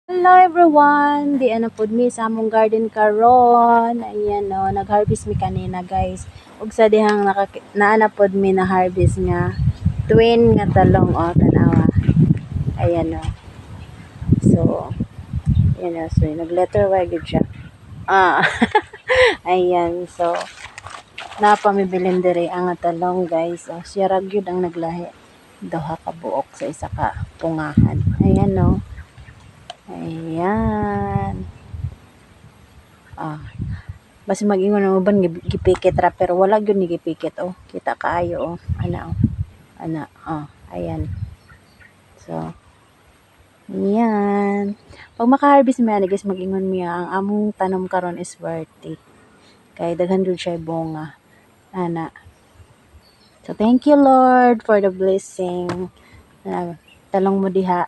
Hello everyone! Di ano pod mi sa among garden karon. Ayan o, nag-harvest mi kanina guys. Ug sa dihang naana pod mi na harvest nga twin nga talong o tanawa. Ayan o. So, ayan o. So, nag-letter Y gid siya. Ah. Ayan. So, napamibilin diri ang talong guys. O, siya ra gyud ang naglahi. Duha ka buok sa isa ka pungahan. Ayan o. Ayan. Ah. Basi mag-ingon ang uban gipikit ra pero wala gyud ni gipikit oh. Kita kaayo oh. Ana oh. Ana oh. Ayan. So, ayan. Pag maka-harvest mi ani guys mag-ingon mi ang among tanom karon is worth it. Kay daghan gyud siya bunga. Ana. So, thank you Lord for the blessing. Talong mo diha.